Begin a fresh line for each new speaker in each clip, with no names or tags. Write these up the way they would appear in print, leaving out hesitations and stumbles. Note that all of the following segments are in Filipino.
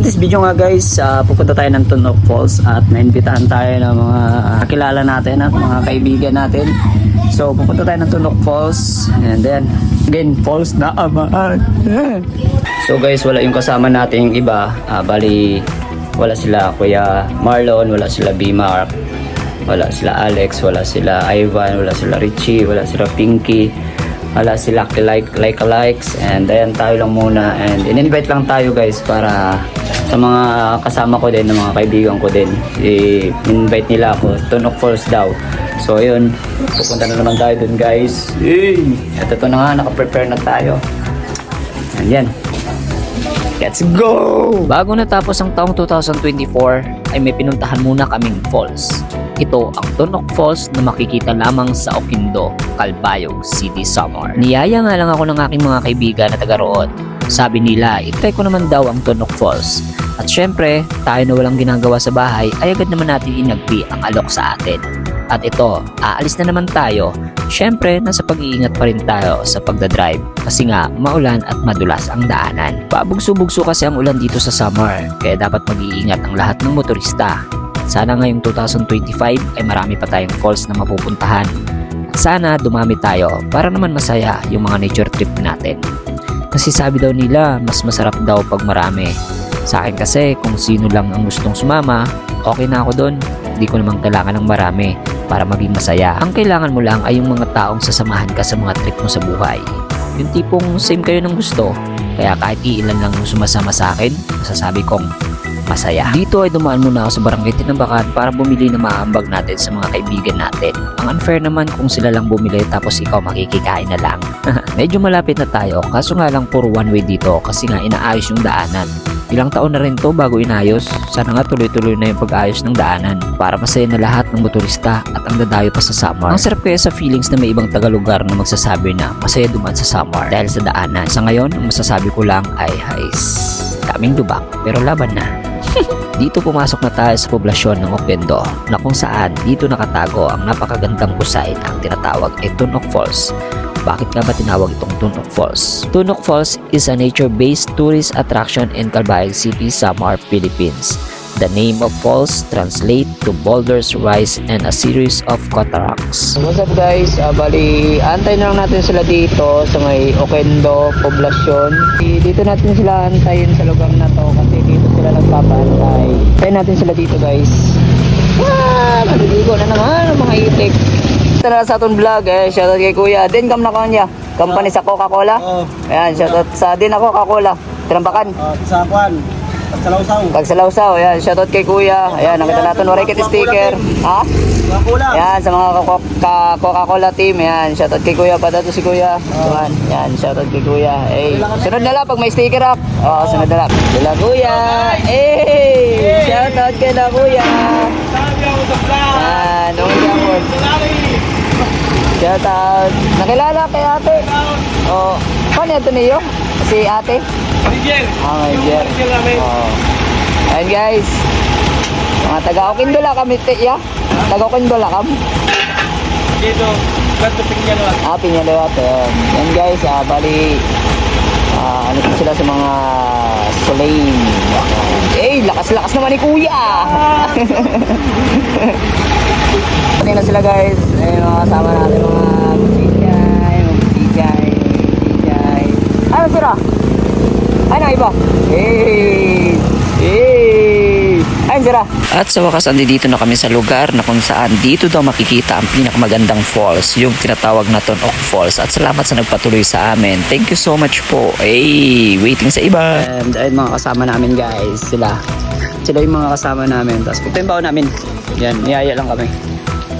this video nga guys, pupunta tayo ng Tunok Falls at naimbitahan tayo ng mga kakilala natin at mga kaibigan natin. So pupunta tayo ng Tunok Falls and then again, falls na amaan. So guys, wala yung kasama natin yung iba. Bali, wala sila Kuya Marlon, wala sila B-Mark, wala sila Alex, wala sila Ivan, wala sila Richie, wala sila Pinky, wala sila like-alikes, and ayan tayo lang muna, and in-invite lang tayo guys para sa mga kasama ko din, ng mga kaibigan ko din. I-invite nila ako, Tunok Falls daw. So ayun, pupunta na naman tayo dun guys. At ito na nga, naka-prepare na tayo. And yan, let's go!
Bago natapos ang taong 2024 ay may pinuntahan muna kaming falls. Ito ang Tunok Falls na makikita lamang sa Oquindo, Calbayog City, Samar. Niyaya nga lang ako ng aking mga kaibigan na taga roon. Sabi nila, itry ko naman daw ang Tunok Falls. At syempre, tayo na walang ginagawa sa bahay ay agad naman natin inagpi ang alok sa atin. At ito, aalis na naman tayo. Syempre, nasa pag-iingat pa rin tayo sa pagdadrive kasi nga maulan at madulas ang daanan. Pabugso-bugso kasi ang ulan dito sa summer, kaya dapat mag-iingat ang lahat ng motorista. Sana ngayong 2025 ay marami pa tayong falls na mapupuntahan. At sana dumami tayo para naman masaya yung mga nature trip natin. Kasi sabi daw nila, mas masarap daw pag marami. Sa akin kasi, kung sino lang ang gustong sumama, okay na ako doon. Hindi ko namang kailangan ng marami para maging masaya. Ang kailangan mo lang ay yung mga taong sasamahan ka sa mga trip mo sa buhay. Yung tipong same kayo ng gusto. Kaya kahit iilan lang yung sumasama sa akin, masasabi kong masaya. Dito ay dumaan muna ako sa Barangay Tinambakan para bumili ng maambag natin sa mga kaibigan natin. Ang unfair naman kung sila lang bumili tapos ikaw makikikain na lang. Medyo malapit na tayo, kaso nga lang puro one way dito kasi nga inaayos yung daanan. Ilang taon na rin to bago inayos. Sana nga tuloy-tuloy na yung pag-ayos ng daanan para masaya na lahat ng motorista at ang dadayo pa sa summer. Ang sarap kaya sa feelings na may ibang tagalugar na magsasabi na masaya duman sa summer dahil sa daanan. Sa ngayon, ang masasabi ko lang ay daming lubak pero laban na. Dito pumasok na tayo sa poblasyon ng Oquindo na kung saan dito nakatago ang napakagandang busay na ang tinatawag ay Tunok Falls. Bakit nga ba tinawag itong Tunok Falls? Tunok Falls is a nature-based tourist attraction in Calbayog City, Samar, Philippines. The name of falls translate to boulders rise and a series of cataracts.
What's up guys? Bali, antay na lang natin sila dito sa may Oquindo poblasyon. Dito natin sila antayin sa lugar na to kasi dito sila nagpapaantay. Antayin natin sila dito guys. Maliligo na naman ang mga itik. Ito na sa atong vlog shoutout kay Kuya. Din kam na kanya. Company sa Coca-Cola. Ayan, shoutout sa din ako Coca-Cola. Tinambakan.
Sa Kwan.
Pagsalawsaw, ayan, shoutout kay Kuya. Ayan, nakita natin waray kit sticker. Ha?
Coca-Cola.
Ayan, sa mga Coca-Cola team. Ayan, shoutout kay Kuya. Padato si Kuya. Ayan, shoutout kay Kuya. Sunod na lang pag may sticker up. Sunod na lang. Sila Kuya. Shoutout kay na Kuya. Ayan, shoutout. Nakilala kay ate. Paano ito niyo? Si ate? Manager. Ayan guys. Mga taga-Oquindo lang kami. Taga-Oquindo lang kami.
Dito, Kanto Piñaluat.
Piñaluat. Ayan guys. Bali, ano po sila sa mga Sulain. Lakas-lakas naman ni Kuya. Kanina sila guys. Ayun mga kasama natin mga DJ. Ano sila? Ay, na iba. Ayun sila.
At sa wakas, dito na kami sa lugar na kung saan dito daw makikita ang pinakamagandang falls, yung tinatawag na Tunok Falls. At salamat sa nagpatuloy sa amin. Thank you so much po. Waiting sa iba.
And ayun mga kasama namin guys. Sila yung mga kasama namin. Tapos ito yung baon namin. Yan, niyaya lang kami.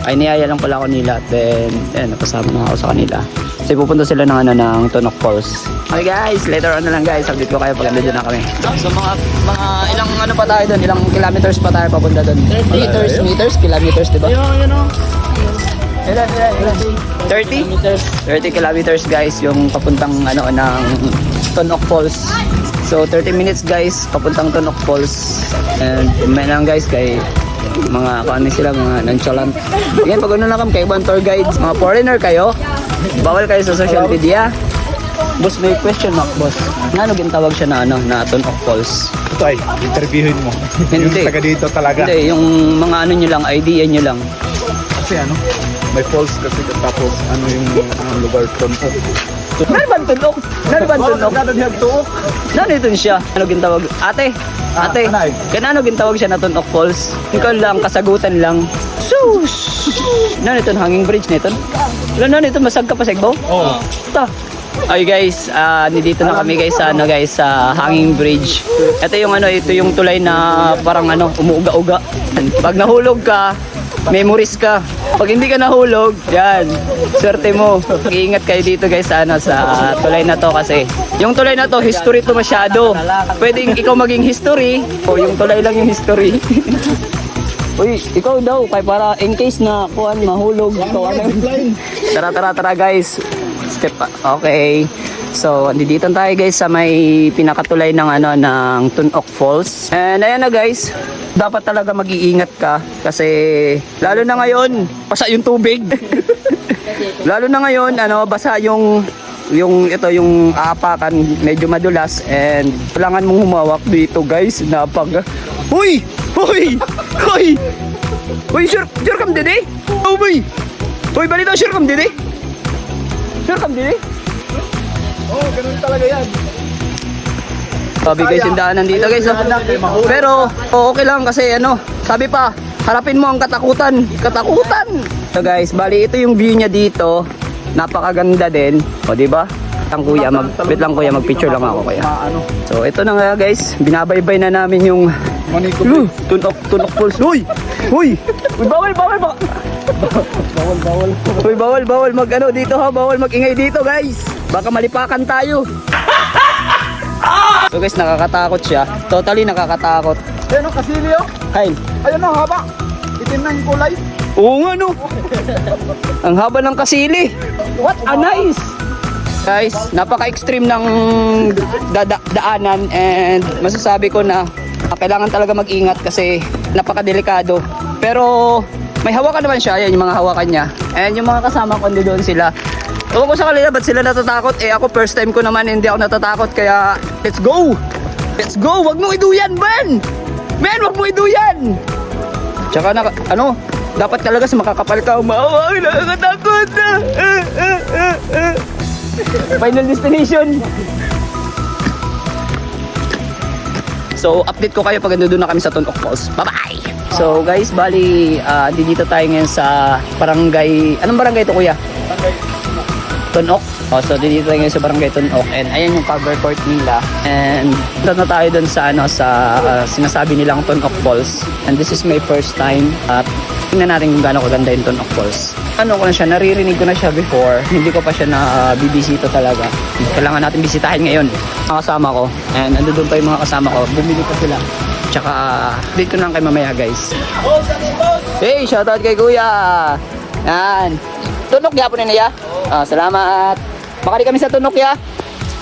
Niyaya lang pala ako nila. Then, ayun, napasama na ako sa kanila. Kasi pupunta sila ng Tunok Falls. Okay guys, later on na lang guys. Update ko kayo pag nandun na kami. So mga ilang pa tayo doon? Ilang kilometers pa tayo papunta doon? Kilometers, diba?
Yun o.
Ilan? 30 kilometers guys yung papuntang ng Tunok Falls. So 30 minutes guys papuntang Tunok Falls. And may lang guys kay mga sila, mga nonchalant. Yan, pag na kami kay ibang tour guides, mga foreigner kayo, bawal kayo sa social media. Boss, may question mark, boss. Nga tawag siya na ano, na Tunok Falls?
Ito ay, interviewin mo.
Hindi.
Yung taga dito talaga.
Hindi, yung mga ano nyo lang, idea nyo lang.
Kasi ano, may falls kasi tapos ano yung lugar Tunok.
Nani ba Tunok? Nani ba Tunok? Nani ito siya? Ano gintawag? Ate! Ate!
Anay.
Kanano gintawag siya na Tunok Falls? Ikaw lang, kasagutan lang. Sus! Nani ito, hanging bridge nito? Nani ito, masag ka pa sa igbaw?
Oo.
Ito. Ay guys, nandito na kami guys sa ano guys sa Hanging Bridge. Ito yung ano, ito yung tulay na parang ano, umuuga-uga. Pag nahulog ka, memories ka. Pag hindi ka nahulog, yan, swerte mo. Iingat kayo dito guys sa ano, sa tulay na to kasi yung tulay na to, history to masyado. Pwedeng ikaw maging history o yung tulay lang yung history. Uy, ikaw daw, kaya para in case na kuan mahulog, ikaw ano. Tara guys. Step pa. Okay. So, andito tayo guys sa may pinakatulay ng ano ng Tunok Falls. And ayan na guys, dapat talaga mag-iingat ka kasi lalo na ngayon, basa yung tubig. Lalo na ngayon, ano, basa yung ito yung aapakan, medyo madulas and kailangan mong humawak dito guys, napag. Uy! Uy! Uy! Uy, sure come dede? Uy! Uy, balito sure come dede? Sure come dede?
Oo, ganun talaga yan.
Sabi guys, yung daanan dito guys. Pero okay lang kasi ano, sabi pa, harapin mo ang katakutan. Katakutan! So guys, bali ito yung view niya dito. Napakaganda din. O di ba? Wait lang kuya, mag-picture lang ako kuya. So ito na nga guys, binabaybay na namin yung Tunok Falls. Uy! Uy! Uy, bawal! Uy, bawal mag ano dito ha, bawal mag-ingay dito guys. Baka malipakan tayo. So guys, nakakatakot siya. Totally nakakatakot.
Ayun o, kasilyo.
Kyle.
Ayun o, haba. Itim na yung kulay.
Oo nga no. Ang haba ng kasili. What a nice. Guys, napaka-extreme ng daanan and masasabi ko na kailangan talaga mag-ingat kasi napaka-delikado. Pero may hawakan naman siya, yan yung mga hawakan niya. And yung mga kasama ko doon sila. Ewan ko sa kanila, ba't sila natatakot? Eh ako first time ko naman, hindi ako natatakot. Kaya let's go! Let's go! Wag mo iduyan, Ben! Ben, wag mo iduyan! Tsaka ano, dapat talaga sa makakapal ka, umawag, nakakatakot na! Final destination! So, update ko kayo pag nandun na kami sa Tunok Falls. Bye-bye! So, guys, bali, dito tayo ngayon sa barangay. Anong barangay ito, kuya? Tunok. Oh, so, dito tayo ngayon sa barangay Tunok. And ayan yung cover court nila. And dito na tayo dun sa, ano, sa sinasabi nilang Tunok Falls. And this is my first time. Tingnan natin kung gaano kaganda yung Tunok Falls. Ano ko na siya, naririnig ko na siya before. Hindi ko pa siya na bibisita talaga. Kailangan natin bisitahin ngayon. Mga kasama ko. And andun pa yung mga kasama ko. Bumili pa sila. Tsaka, date ko na lang kay mamaya guys. Hey, shoutout kay kuya. Yan. Tunok yapon na niya. Salamat. Makali kami sa Tunok ya.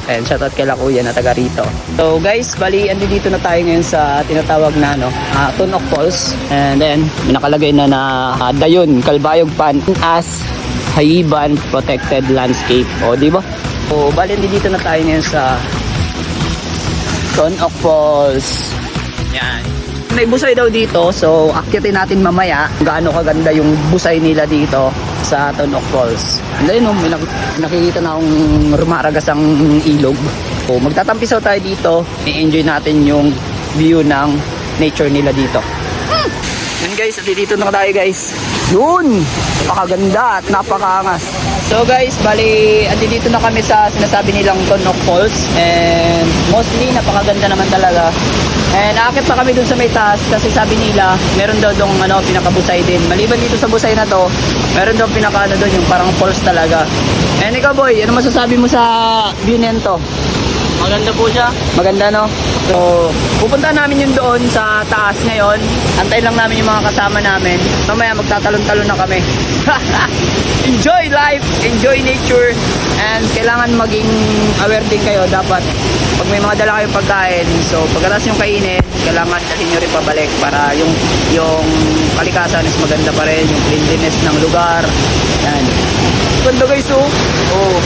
And shoutout kay la kuya na taga rito. So guys, bali dito na tayo ngayon sa tinatawag na Tunok Falls. And then may nakalagay na Dayon, Calbayog Pan as Haiban Protected Landscape. O di ba? So bali dito na tayo ngayon sa Tunok Falls. Yan. May busay daw dito, so akyatin natin mamaya kung gaano kaganda yung busay nila dito sa Tunok Falls. And then, may nakikita na akong rumaragas ang ilog. So, magtatampisaw tayo dito, i-enjoy natin yung view ng nature nila dito. Yun guys, at dito na tayo guys. Yun! Napakaganda at napakaangas. So guys, bali, dito na kami sa sinasabi nilang Tunok Falls. And mostly, napakaganda naman talaga. And aakit pa kami dun sa may taas kasi sabi nila, meron daw dong pinakabusay din. Maliban dito sa busay na to, meron daw pinaka doon yung parang falls talaga. And ikaw boy, ano masasabi mo sa view nito? Maganda po siya. Maganda no? So, pupunta namin yung doon sa taas ngayon. Antayin lang namin yung mga kasama namin. Mamaya magtatalon-talon na kami. Enjoy life, enjoy nature, and kailangan maging aware din kayo. Dapat pag may mga dala kayong pagkain, so pagkatas yung kainin, kailangan dalhin nyo rin pabalik para yung kalikasan is maganda pa rin, yung cleanliness ng lugar. Yan. Ganda guys oh. Oh.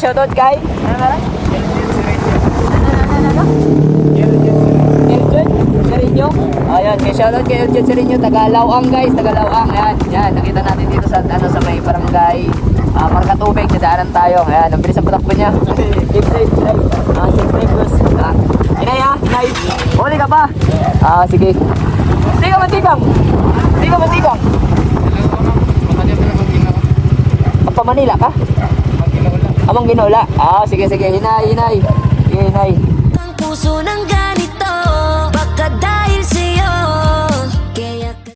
shoutout kay? Ano nga? Eljon Serino. Ayan, kay shoutout kay Eljon Serino, taga Lawang guys, taga Lawang. Ayan, yan, nakita natin dito sa sa may barangay Markatubig, nadaanan tayo. Ayan, ang bilis ang patakbo niya. Keep safe, drive. Safe drive, boss. Inay ha, inay. Huli ka pa. Sige. Hindi ka matikang. Pa Manila ka? Amang Ginola. Sige, hinay. Sige, hinay.
Ang puso ng ganito, baka